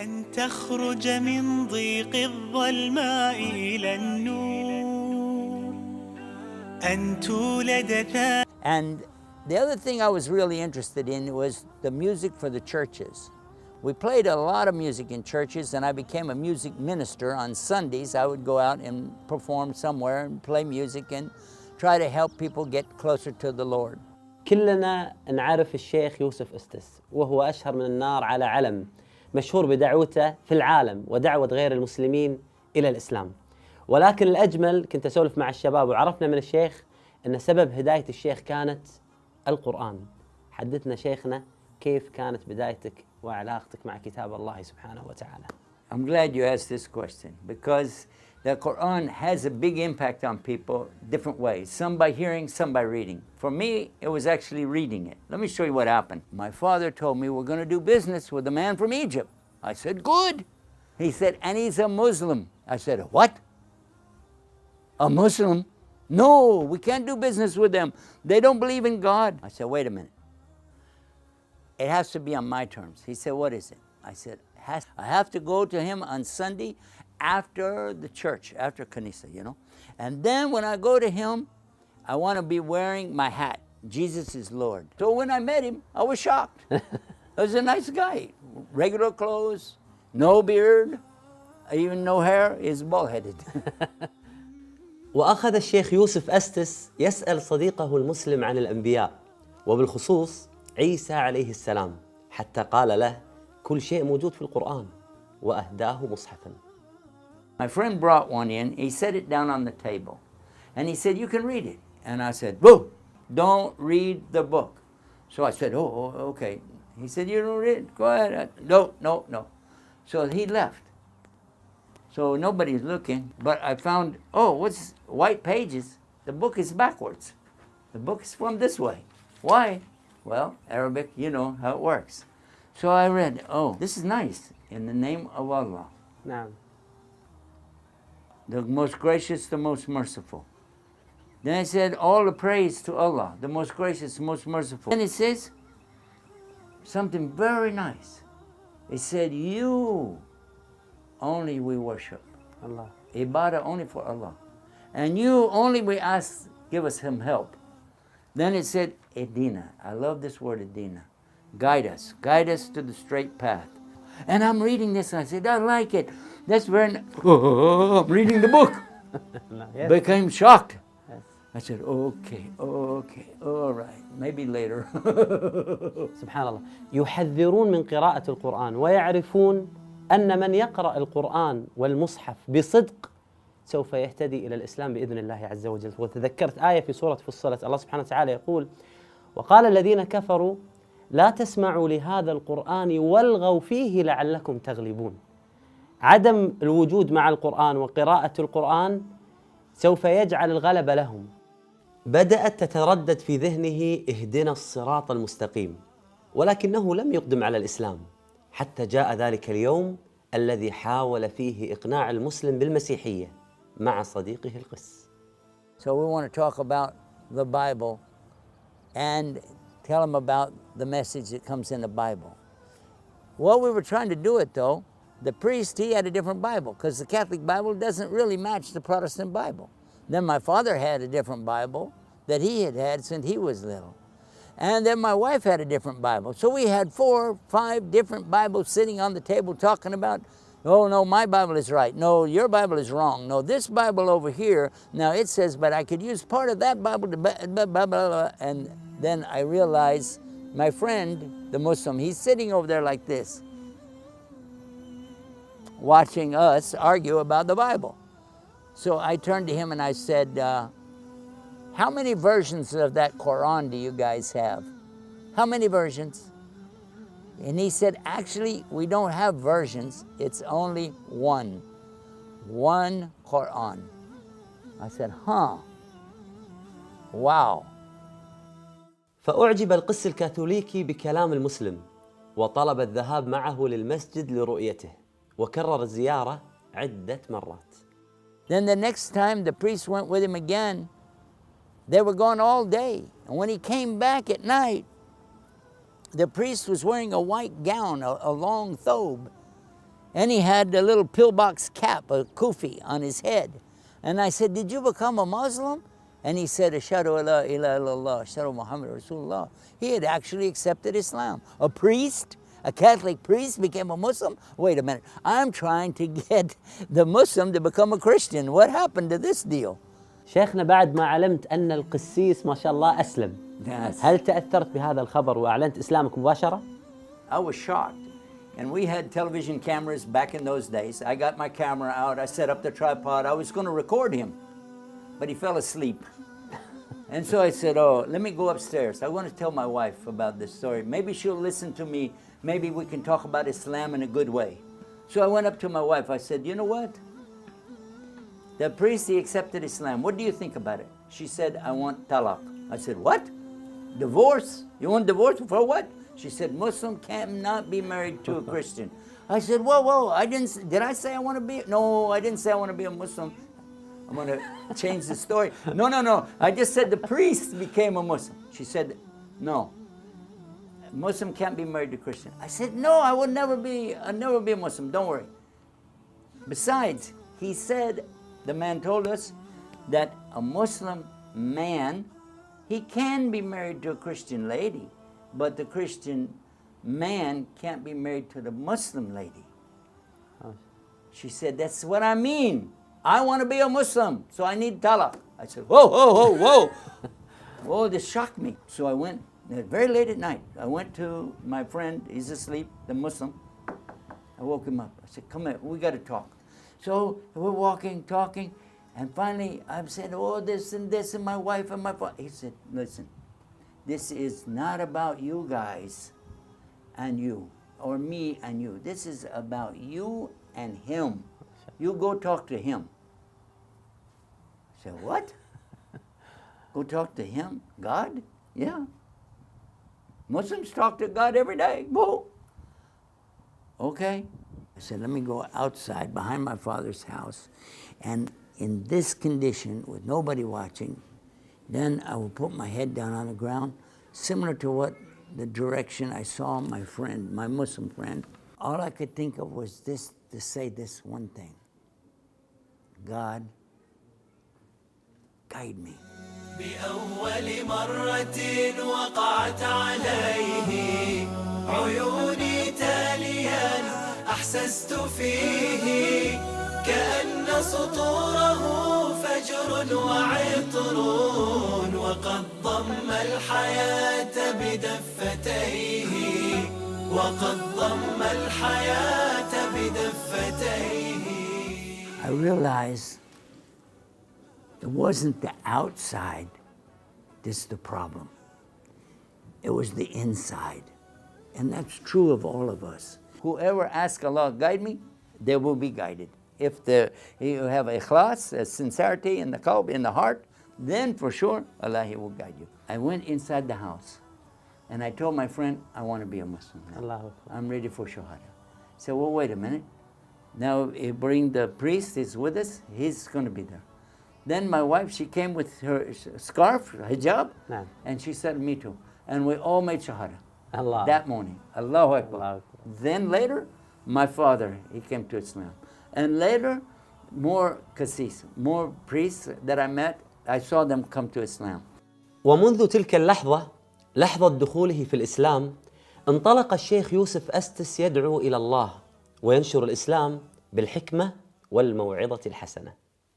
أن تخرج من ضيق الظلماء إلى النور أن تولد And the other thing I was really interested in was the music for the churches. We played a lot of music in churches, and I became a music minister. On Sundays, I would go out and perform somewhere and play music and try to help people get closer to the Lord. كلنا نعرف الشيخ يوسف أستس، وهو أشهر من النار على علم، مشهور بدعوته في العالم ودعوة غير المسلمين إلى الإسلام. ولكن الأجمل كنت أسولف مع الشباب وعرفنا من الشيخ أن سبب هداية الشيخ كانت القرآن. حدثنا شيخنا كيف كانت بدايتك وعلاقتك مع كتاب الله سبحانه وتعالى. I'm glad you asked this question because the Quran has a big impact on people different ways. Some by hearing, some by reading. For me, it was actually reading it. Let me show you what happened. My father told me we're going to do business with a man from Egypt. I said, good. He said, and he's a Muslim. I said, what? A Muslim? No, we can't do business with them. They don't believe in God. I said, wait a minute. It has to be on my terms. He said, what is it? I said, I have to go to him on Sunday after the church, after Kanisa, you know. And then when I go to him, I want to be wearing my hat. Jesus is Lord. So when I met him, I was shocked. He was a nice guy. Regular clothes, no beard, even no hair. He's bald-headed. وأخذ الشيخ يوسف أستس يسأل صديقه المسلم عن الأنبياء وبالخصوص عيسى عليه السلام، حتى قال له كل شيء موجود في القرآن وأهداه مصحفا. My friend brought one in. He set it down on the table. And he said, you can read it. And I said, boo, don't read the book. So I said, oh, okay. He said, you don't read it? Go ahead. No. So he left. So nobody's looking. But I found, what's white pages? The book is backwards. The book is from this way. Why? Well, Arabic, you know how it works. So I read, this is nice. In the name of Allah. نعم. The most gracious, the most merciful. Then it said, all the praise to Allah, the most gracious, the most merciful. Then it says something very nice. It said, you only we worship. Allah. Ibadah only for Allah. And you only we ask, give us some help. Then it said, Edina. I love this word, Edina. Guide us to the straight path. And I'm reading this and I said, I like it. That's very I'm reading the book. Yes. Became shocked. Yes. I said, okay, all right, maybe later. سبحان الله. يحذرون من قراءة القرآن ويعرفون أن من يقرأ القرآن والمصحف بصدق سوف يهتدي إلى الإسلام بإذن الله عز وجل. وتذكرت آية في سورة فصلت الله سبحانه وتعالى يقول وقال الذين كفروا لا تسمعوا لهذا القرآن والغوا فيه لعلكم تغلبون. عدم الوجود مع القرآن وقراءة القرآن سوف يجعل الغلبة لهم. بدأت تتردد في ذهنه اهدنا الصراط المستقيم، ولكنه لم يقدم على الإسلام حتى جاء ذلك اليوم الذي حاول فيه إقناع المسلم بالمسيحية مع صديقه القس. So we want to talk about the Bible and tell them about the message that comes in the Bible. While we were trying to do it though, the priest, he had a different Bible because the Catholic Bible doesn't really match the Protestant Bible. Then my father had a different Bible that he had since he was little. And then my wife had a different Bible. So we had 4 or 5 different Bibles sitting on the table talking about, oh no, my Bible is right. No, your Bible is wrong. No, this Bible over here, now it says, but I could use part of that Bible to blah, blah, blah. And then I realized my friend, the Muslim, he's sitting over there like this, watching us argue about the Bible. So I turned to him and I said, how many versions of that Quran do you guys have? How many versions? And he said, actually, we don't have versions. It's only one Quran. I said, wow. فأعجب القس الكاثوليكي بكلام المسلم وطلب الذهاب معه للمسجد لرؤيته وكرر الزيارة عدة مرات. Then the next time the priest went with him again, they were gone all day. And when he came back at night, the priest was wearing a white gown, a long thobe. and he had a little pillbox cap, a kufi, on his head. And I said, did you become a Muslim? And he said, Ashhadu an la ilaha illallah, Ashhadu Muhammad Rasulullah. He had actually accepted Islam. A priest, a Catholic priest, became a Muslim? Wait a minute, I'm trying to get the Muslim to become a Christian. What happened to this deal? شيخنا بعد ما علمت أن القسيس ما شاء الله أسلم، Yes. هل تأثرت بهذا الخبر وأعلنت إسلامك مباشرة؟ I was shocked. And we had television cameras back in those days. I got my camera out, I set up the tripod, I was going to record him, but he fell asleep. And so I said, oh, let me go upstairs. I want to tell my wife about this story. Maybe she'll listen to me. Maybe we can talk about Islam in a good way. So I went up to my wife. I said, you know what? The priest, he accepted Islam. What do you think about it? She said, I want talaq. I said, what? Divorce? You want divorce for what? She said, Muslim cannot be married to a Christian. I said, whoa, did I say I want to be? No, I didn't say I want to be a Muslim. I'm going to change the story. No. I just said the priest became a Muslim. She said, no. Muslim can't be married to Christian. I said, no, I'll never be a Muslim. Don't worry. Besides, he said, the man told us that a Muslim man, he can be married to a Christian lady, but the Christian man can't be married to the Muslim lady. She said, that's what I mean. I want to be a Muslim, so I need talaq. I said, whoa. Whoa, this shocked me. So I went, very late at night, I went to my friend, he's asleep, the Muslim. I woke him up. I said, come here, we got to talk. So we're walking, talking, and finally I said, oh, this, and my wife and my father. He said, listen, this is not about you guys and you, or me and you. This is about you and him. You go talk to him. I said, what? Go talk to him? God? Yeah. Muslims talk to God every day. Whoa. Okay. I said, let me go outside behind my father's house, and in this condition, with nobody watching, then I will put my head down on the ground, similar to what the direction I saw my friend, my Muslim friend. All I could think of was this, to say this one thing. God, guide me. بأول مرة وقعت عليه عيوني تاليا أحسست فيه كأن سطوره فجر وعطر وقد ضم الحياة بدفتيه وقد ضم الحياة بدفتيه. I realized it wasn't the outside that's the problem. It was the inside. And that's true of all of us. Whoever asks Allah, guide me, they will be guided. If you have ikhlas, a sincerity in the qalb, in the heart, then for sure Allah will guide you. I went inside the house and I told my friend, I want to be a Muslim now. I'm ready for shahada. He said, well, wait a minute. Now you bring the priest, he's with us, he's going to be there. Then my wife, she came with her scarf, hijab, and she said, me too. And we all made shahada that morning. Allahu Akbar. Then later, my father, he came to Islam. And later, more qasis, more priests that I met, I saw them come to Islam. ومنذ تلك اللحظة، لحظة دخوله في الإسلام، انطلق الشيخ يوسف أستس يدعو إلى الله وينشر الإسلام بالحكمة والموعظة الحسنة.